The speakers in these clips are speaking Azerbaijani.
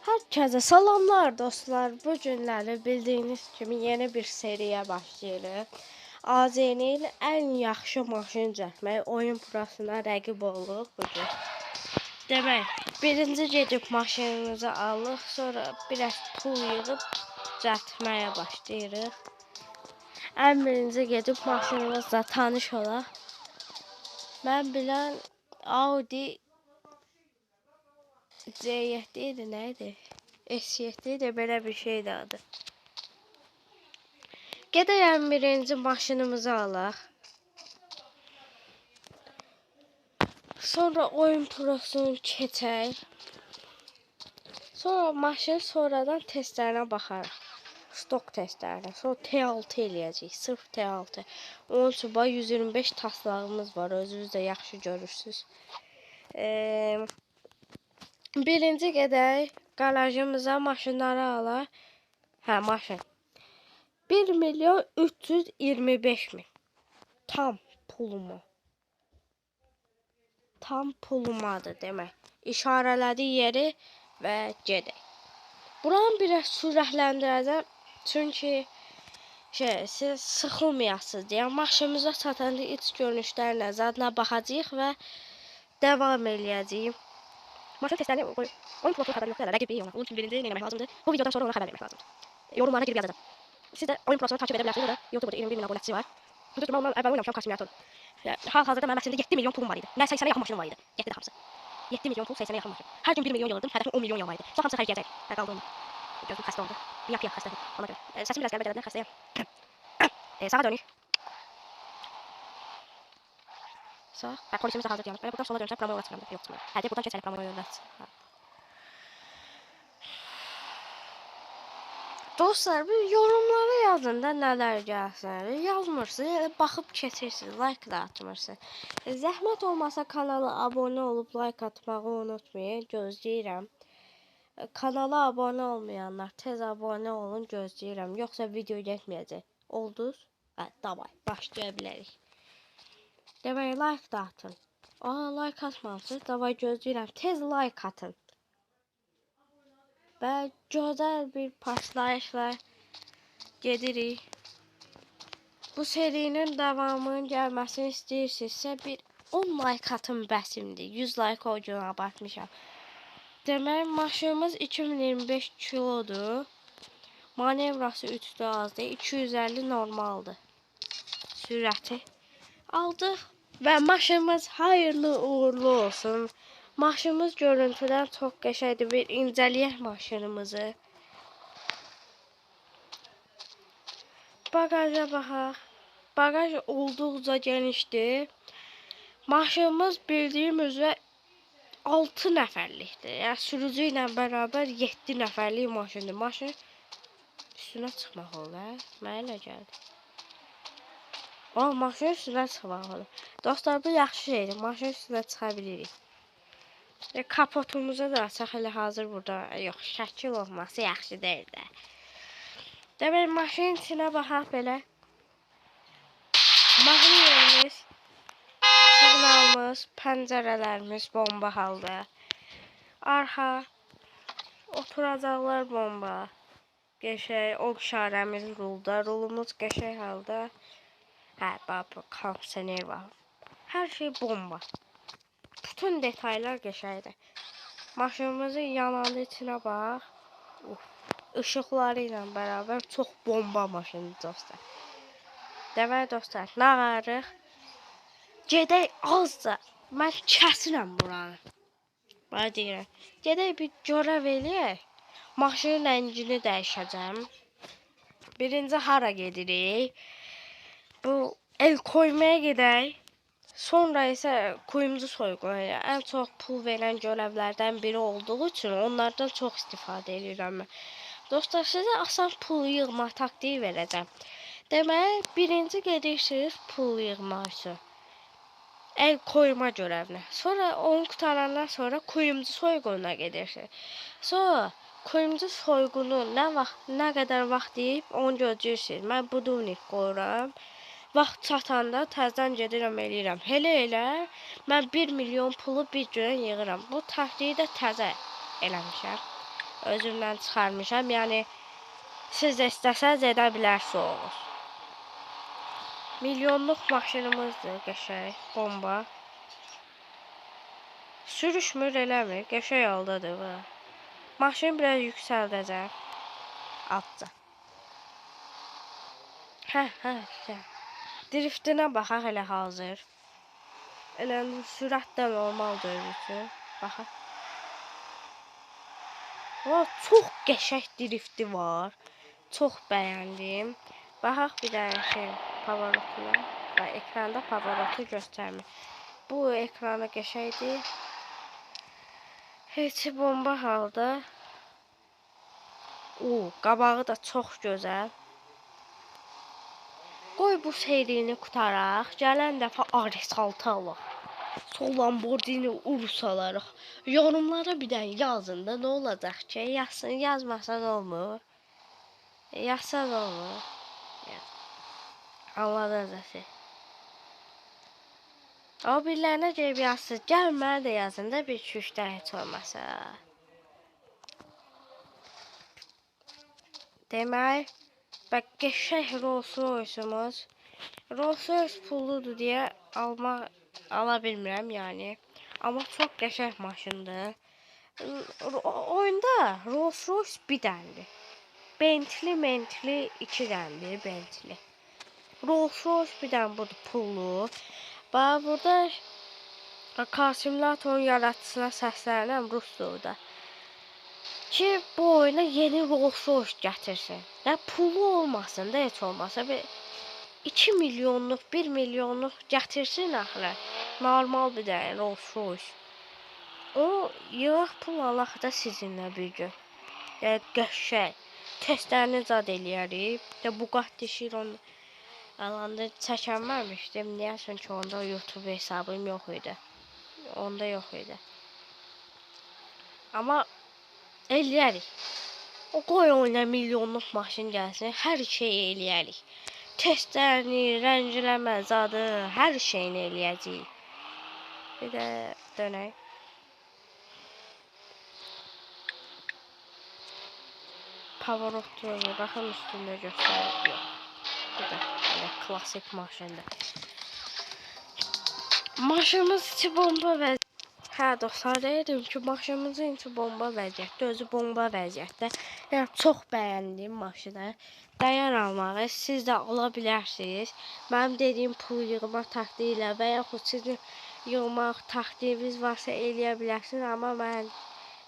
Herkese salamlar dostlar. Bu günləri bildiyiniz kimi yeni bir seriyə başlayırıq. AZN-in ən yaxşı maşın cəhmək oyun prosuna rəqib oluruq bugün. Demək, birinci gedib maşınımızı alırıq, sonra biraz pul yığıb cəhməyə başlayırıq. Ən birinci gedib maşınımızla tanış olaq. Mən bilən Audi C7 idi, nə idi? S7 de belə bir şeydi adı. Gedəyəm birinci maşınımızı alaq. Sonra oyun prosunu keçək. Sonra maşın sonradan testlərinə baxarıq. Stok testlərinə. Sonra T6 eləyəcəyik. Sırf T6. Onun üçün 125 taslağımız var. Özünüz də yaxşı görürsünüz. Birinci gedək garajımıza maşınları alaq. Hə, maşın. 1.325.000. Tam pulumu. Tam pulumadır demək. İşarələdi yeri və gedək. Buranı biraz sürətləndirəcəm. Çünki siz sıxılmayasınız deyə. Maşınımıza çatanda iç görünüşlərlə zadına baxacağıq və davam eləyəcəyik. Maşın testlərini oyun pilotu xəbər yoxdur. Rəqib iyi ona. Onun üçün birinci nə etmək lazımdır? Bu videodan sonra ona xəbər vermək lazımdır. Yorumlara girib yazacağım. Siz də oyun prosunu takip edə bilərsiniz. Orada YouTube'da 21.000 abunəçisi var. Düzdür, mən əvvəl oynamışam Kassimyator. Hal-hazırda mənim əslində 7 milyon pulum var idi. Nə 80-ə yaxın maşınım var idi. 7-də hamısı. 7 milyon pul, 80-ə yaxın maşın. Hər gün 1 milyon yığırdım, hədəfim 10 milyon yığmaq idi. Sonra hamısı xərcləyəcək. Qaldığım. Gözüm xəstə oldu. Bir yap xəstədir. Ona görə. Səsim biraz qəlbə gələdən xəstəyəm. Sağa dönük. Sağ. Polisimiz də hazır yanır. Buradan sola dönəcəm, promo yola çıxıram. Yox, çıxmıram. Hə, buradan keçəlim promo yola çıxıram. Dostlar, bir yorumlara yazın da nələr gəlsin. Yazmırsınız, baxıb keçirsiniz, like da atmırsınız. Zəhmət olmasa kanala abunə olub like atmağı unutmayın, gözləyirəm. Kanala abunə olmayanlar tez abunə olun, gözləyirəm. Yoxsa video getməyəcək. Olduz? Hə, davay, başlaya bilərik. Demək, like da atın. Like atmamışsınız, davay gözləyirəm. Tez like atın. Və gözəl bir partlayışla gedirik. Bu serinin davamının gəlməsini istəyirsinizsə bir 10 like atın bəsimdir. 100 like o gün abartmışam. Demək, maşınımız 2025 kilodur. Manevrası 3'də azdır. 250 normaldır. Sürəti aldıq və maşınımız hayırlı uğurlu olsun. Maşınımız görüntüdən çox qəşəngdir. Bir incələyək maşınımızı. Bagaja baxaq. Bagaj olduqca genişdir. Maşınımız bildiyim üzrə 6 nəfərlikdir. Yəni sürücü ilə bərabər 7 nəfərlik maşındır. Maşın üstünə çıxmaq olur. Mənə elə gəldi. Maşın üstünə çıxmaq olur. Dostlar, bu yaxşı şeydir. Maşın üstünə çıxa bilirik. Kapotumuzu da açaq, elə hazır burada. Yox, şəkil olması yaxşı deyil də. Demək, maşının içinə baxaq belə. Maşın yerimiz, siqnalımız, pəncərələrimiz bomba halda. Arxa, oturacaqlar bomba. Qəşəng, o işarəmiz rulda. Rulumuz qəşəng halda. Hə, bax, kondisioner var. Hər şey bomba. Bütün detaylar qəşəngdir. Maşınımızın yananın içinə bax. Işıqları ilə bərabər çox bomba maşındır dostlar. Demək dostlar, nə varıq? Gedək azca. Mən kəsirəm buranı. Bana deyirəm. Gedək bir görəv eləyək. Maşının rəngini dəyişəcəm. Birinci hara gedirik? Bu el koymaya gedək. Sonra isə kuyumcu soyğunu. Ən çox pul verən görevlərdən biri olduğu üçün onlardan çox istifadə edirəm mən. Dostlar, sizə asan pul yığma taktiği verəcəm. Demək, birinci gedirsiniz pul yığmaq üçün. El koyma görəvinə. Sonra onu qutarandan sonra kuyumcu soyğununa gedirsiniz. Sonra kuyumcu soyğunu nə qədər vaxt deyib onu gözləyirsiniz. Mən budovnik qoyuram. Vaxt çatanda təzədən gedirəm eləyirəm. Elə mən 1 milyon pulu bir günə yığıram. Bu taktiği də təzə eləmişəm. özümdən çıxarmışam. Yəni siz də istəsəz edə bilərsiniz. Milyonluq maşınımızdır, qəşəng, bomba. Sürüşmür, eləmir, qəşəng haldadır bu. Maşını biraz yüksəldəcəm. Atca. Hə. Driftinə baxaq elə hazır. Elə sürət də normaldır özü üçün. Baxaq. Çox qəşəng drifti var. Çox bəyəndim. Baxaq bir dənə şey pavarotuna. Ekranda pavarotu göstərmir. Bu ekranı qəşəngdir. Heç bomba halda. Qabağı da çox gözəl. Qoy bu serini qutaraq. Gələn dəfə RS6 alaq. Sol Lamborghini Urus alarıq. Yorumlara bir dənə yazın da nə olacaq ki? Yazsın, yazmasan olmur. Yazsan olmur. Anladınız siz. O birilərinə gəlib yazsın. Gəl mənə də yazın da bir 2-3 dənə heç olmasa. Demək, bak qəşəng Rolls Royce'umuz. Rolls Royce pulludur deyə ala bilmirəm yəni. Amma çox qəşəng maşındır. Oyunda Rolls Royce bir dənədir. Bentley 2 dənədir, Bentley. Rolls Royce bir dənə budur pullu. Bax burada Car Simulator'un yaratıcısına səslənirəm Ruslu'da. Ki bu oyuna yeni Rolls Royce gətirsin. Və pulu olmasın da heç olmasa bir 2 milyonluq, 1 milyonluq gətirsin axıra. Normal bir dənə Rolls Royce. O yığaq pul alaq da sizinlə bir gün. Yəni qəşəng. Testlərini zad eləyərik. Bugatti Chiron alanda çəkən vermişdim. Niyəsə ki onda YouTube hesabım yox idi. Onda yox idi. Amma eləyərik. O qoy oyuna milyonluq maşın gəlsin. Hər şeyi eləyərik. Testlərini, rəngləmə zadı, hər şeyini eləyəcəyik. Bir də dönək. Pavarotları baxın üstündə göstərir. Yox. Bu da klasik maşındır. Maşınımız içi bomba vəziyyətdə. Hə dostlar, deyirdim ki, maşınımızın içi bomba vəziyyətdə, özü bomba vəziyyətdə. Yəni çox bəyəndim maşını. Dəyər almağı siz də ala bilərsiniz. Mənim dediyim pul yığma taktiyi ilə və yaxud sizin yığmaq taktiyiniz varsa eləyə bilərsiniz. Amma mən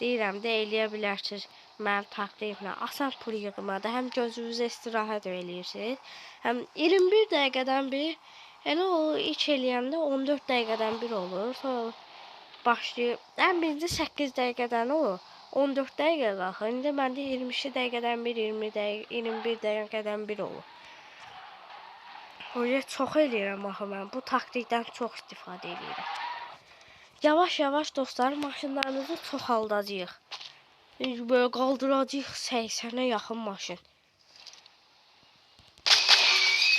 deyirəm də eləyə bilərsiniz mənim taktiyimlə. Asan pul yığmada həm gözünüzə istirahət eləyirsiniz. Həm 21 dəqiqədən bir, elə o iç eləyəndə 14 dəqiqədən bir olur. Sonra başlayıb. Ən birinci 8 dəqiqədən o 14 dəqiqə qalxır. İndi məndə 22 dəqiqədən bir, 21 dəqiqədən bir olur. Öyle çox eləyirəm axı mən. Bu taktikdən çox istifadə eləyirəm. Yavaş-yavaş dostlar maşınlarımızı çoxaldacağıq. Böyle qaldıracağıq 80'ə yaxın maşın.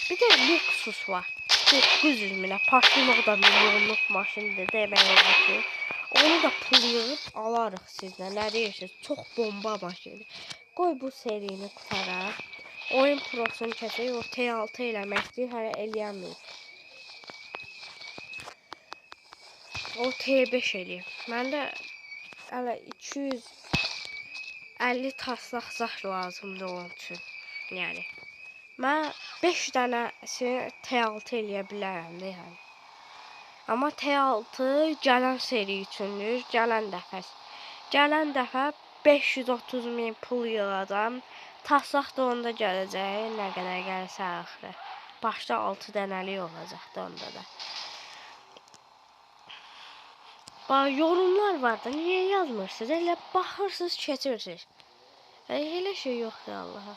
Bir də Lexus var. 900 minə. Partimoq da milyonluq maşındır demək olar ki. Onu da pul yığıb alarıq sizlə. Nə deyirsiniz? Çox bomba maşındır. Qoy bu serini qutaraq. Oyun prosunu keçək. O T6 eləməkdir. Hələ eləyəməyik. O T5 eləyib. Məndə hələ 250 taslaq lazımdır onun üçün. Yəni. Mən 5 dənəsi T6 eləyə bilərəm də yəni. Amma T6 gələn seri üçündür, gələn dəfə 530 min pul yığacam. Taslaq da onda gələcək, nə qədər gəlsə axırı. Başda 6 dənəlik olacaqdı onda da. Bax, yorumlar var da, niyə yazmırsınız? Elə baxırsınız, keçirsiniz. Elə şey yoxdur Allaha.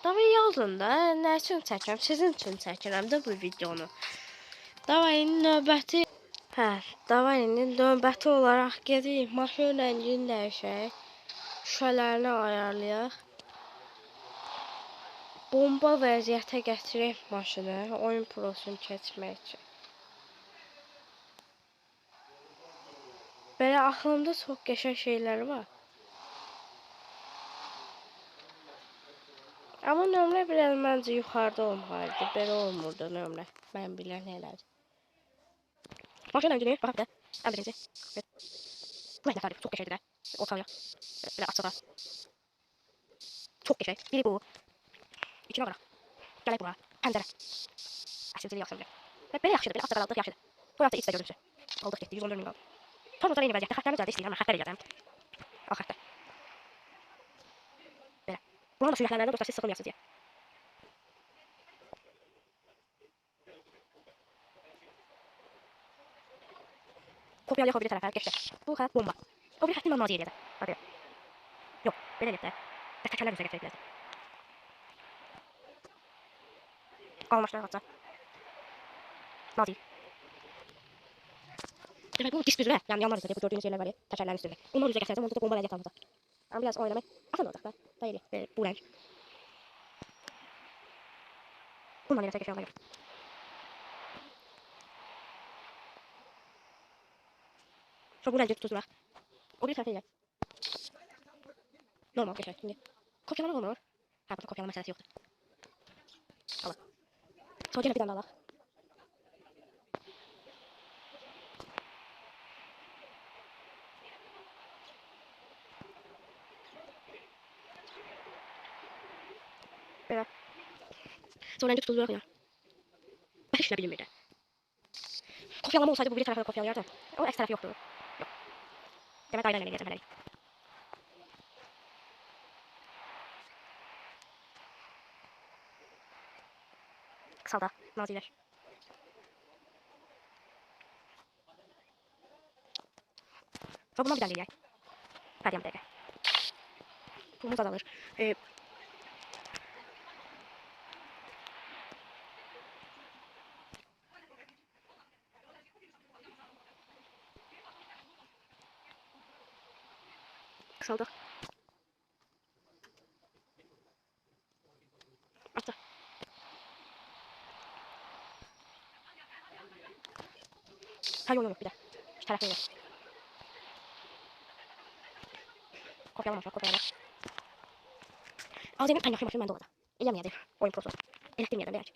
Davay yazın da, nə üçün çəkirəm? Sizin üçün çəkirəm də bu videonu. Davayın növbəti olaraq gedək, maşın rəngini dəyişək. Şüşələrini ayarlayaq. Bomba vəziyyətə gətirək maşını, oyun prosunu keçmək üçün. Belə axılımda çox qəşəng şeylər var. Amma nömrə biraz məncə yuxarıda olmalıydı. Belə olmurdu nömrə. Mən bilən elədi. Maşın öncülüyü, bax bir də. Ən birinci. Bu nə tarif? Çox qəşəngdir də. Ortaya. Belə açığa. Çox qəşəng. Biri bu. İkinə qaraq. Gələk bura. Pəncərə. Əsilciliyi yaxşı bilir. Belə yaxşıdır. Belə açıq qaldı yaxşıdır. Bu yaxda iç də görünsün. Aldıq getdi. 114 min qaldı. Tam ortada eyni vəziyyətdə. Xətlərini düzəldə istəyirəm. Mən xətlər eləyəcəm. Al xətlər. Belə. Buranın da sürətlənəndə dostlar siz sıxılmayasınız deyə. Kopyalayaq o biri tərəfə, keçək. Bu xət bomba. O biri xətti mən nazi eləyəcəm. Hadi. Yox, belə eləyək də. Təkərlər üzrə keçək birazdan. Qalmaşlar qaça. Nazi. Demək bu disk üzrə, yəni yanlar üzrə, bu gördüyünüz yerlər var ya, təkərlərin üstündə. Onlar üzrə gətirəcəm, onda da bomba vəziyyət alınacaq. Amma biraz oynamaq asan olacaq da. Da eləyək, bu rəng. Bununla eləyəcək qəşəng olacaq. Sonra bu rəngi tutuzduraq. O bir tərəfə eləyək. Normal qəşəng. Şimdi kopyalamaq olmur. Hə, burada kopyalama məsələsi yoxdur. Alaq. Sonra yenə bir dənə alaq. Belə. Sonra rəngi tutuzduraq ya. Bəs işlə bilinmir də. Kopyalama olsaydı bu bir tərəfə kopyalayardım. Ama əks tərəfi yoxdur. Yox. Demək qayda ilə eləyəcəm hələlik. Qısalda, naziləş. Sonra bundan bir dənə eləyək. Hədiyəm dəqiqə. Pulumuz azalır. Qısaldıq. Atdı. Hə, yox, bir də. İki tərəfə eləyək. Kopyalamamışaq, kopyalamaq. Azənin ən yaxşı maşını məndə olacaq. Eləməyəcək oyun prosu. Elətdirməyəcəm, deyək.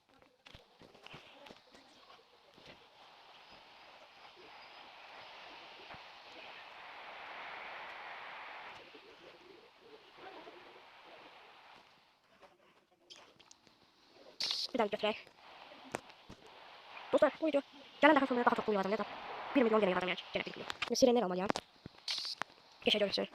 Bir dənə götürək. Dostlar, bu video gələn dəfə sonraya daha çox pul yığacam. 1 milyon yenə yığacam, yəni. Yenə 1 milyon. Şimdi sirenler almalıyam. Geçə görürsün.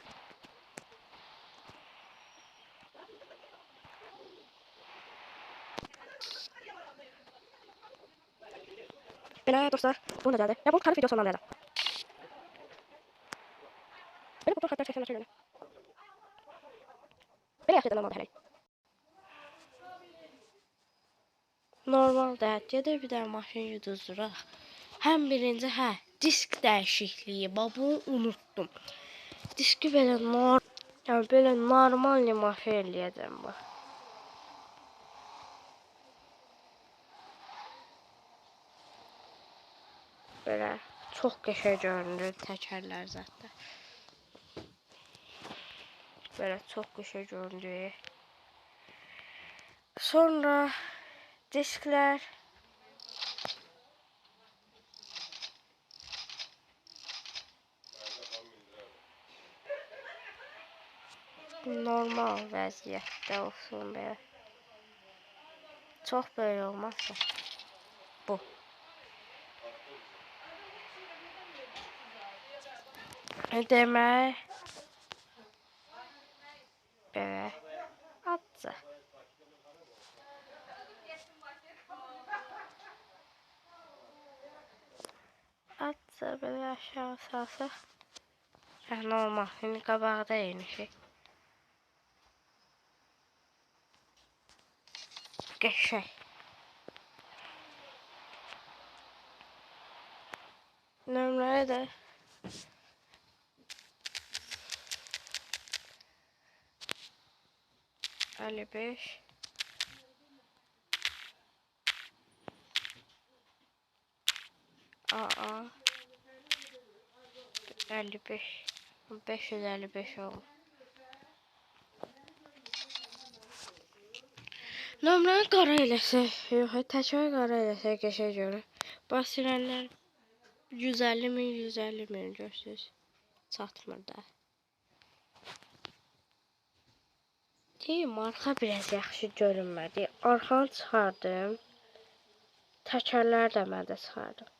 Belə dostlar, bunu da gəldi. Ya bunu tarif video sonuna verəcəm. Belə bu xətlər çəkənlər şöyle. Belə yaxşıdır normal hələ. Normaldə gedib bir dənə maşın yuduzduraq. Həm birinci, hə, disk dəyişikliyi. Bax, bunu unutdum. Diski belə normal maşın eləyəcəm bax. Belə çox qəşəng görünür təkərlər zətdə. Belə çox qəşəng görünür. Sonra disklər. Normal vəziyyətdə olsun belə. Çox böyle olmaz da. Bu. Demək. Belə. Atsa. Atsa belə aşağı salsaq. Normal. Şimdi qabaqda eyni şey. Qəşəng. Nömrəyə də 55 AA 55 555 oldu. Nömrəni qara eləsək, yox, təkrar qara eləsək qəşəng görür. Bax sirənlər 150 min, 150 min görsünüz. Çatmır da. Deyim, arxa biraz yaxşı görünmədi. Arxanı çıxardım. Təkərləri də mən də çıxardım.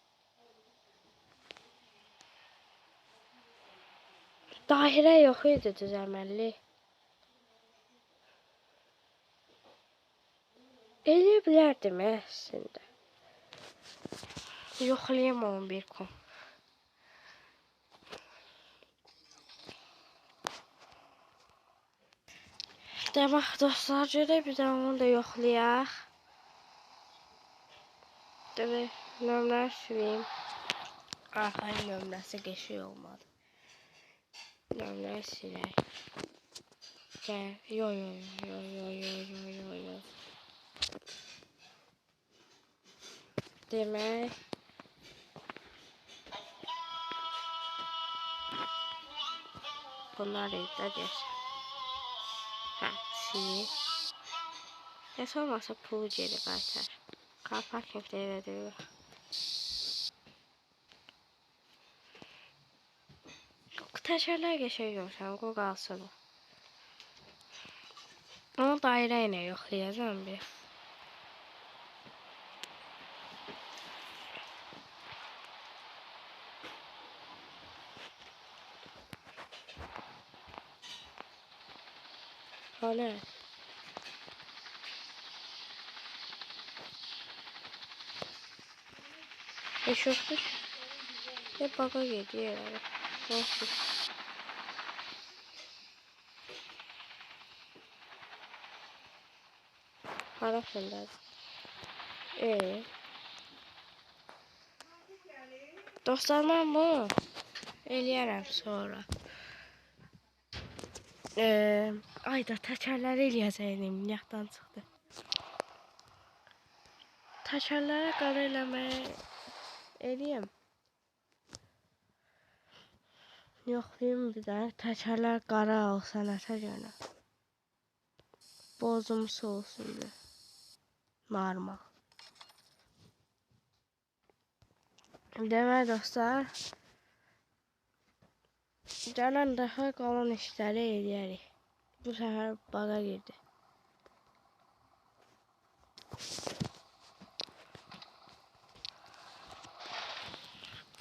Dairə yox idi düzəməlli. Eləyə bilərdim əslində. Yoxlayayım onu bir kon. Demək dostlar, görək bir də onu da yoxlayaq. Demək, nömrəni sileyim. Arxanın nömrəsi qəşəng olmadı. Nömrəni silək. Gəl, yo. Demək. Bunlar evdə deyəsən. Hə, sil. Heç olmasa pulu geri qaytar. Car parkingdə evə deyil. Təkərlər qəşəng görsən, qoy qalsın o. Onu dairə ilə yoxlayacağım bir. Hani? Heç yoxdur. Hep baga gediyor yani. Olsun. Harasındadır. Dostlar, mən bunu eləyərəm sonra. Ayda təkərləri eləyəcəyim, yaddan çıxdı. Təkərlərə qara eləməyi eləyəm. Yoxlayayım bir də, təkərlər qara olsa nəsə görə. Bozumsu olsun bir. Normal. Demək dostlar, gələn dəfə qalan işləri eləyərik. Bu səfər baga girdi.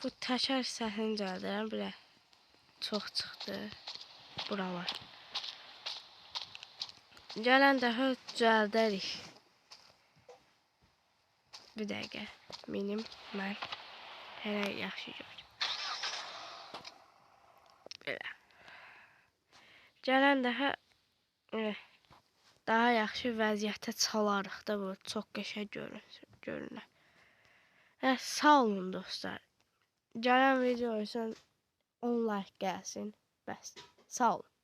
Bu təkər hissəsini düzəldirəm, bilə. Çox çıxdı. Bura var. Gələn dəfə düzəldərik. Bir dəqiqə. Minim, mən hələ yaxşı görürəm. Belə. Gələn dəfə daha yaxşı vəziyyətə çalarıq da, bu çox qəşəng görünür. Sağ olun dostlar. Gələn video üçün 10 like gəlsin. Bəs. Sağ olun.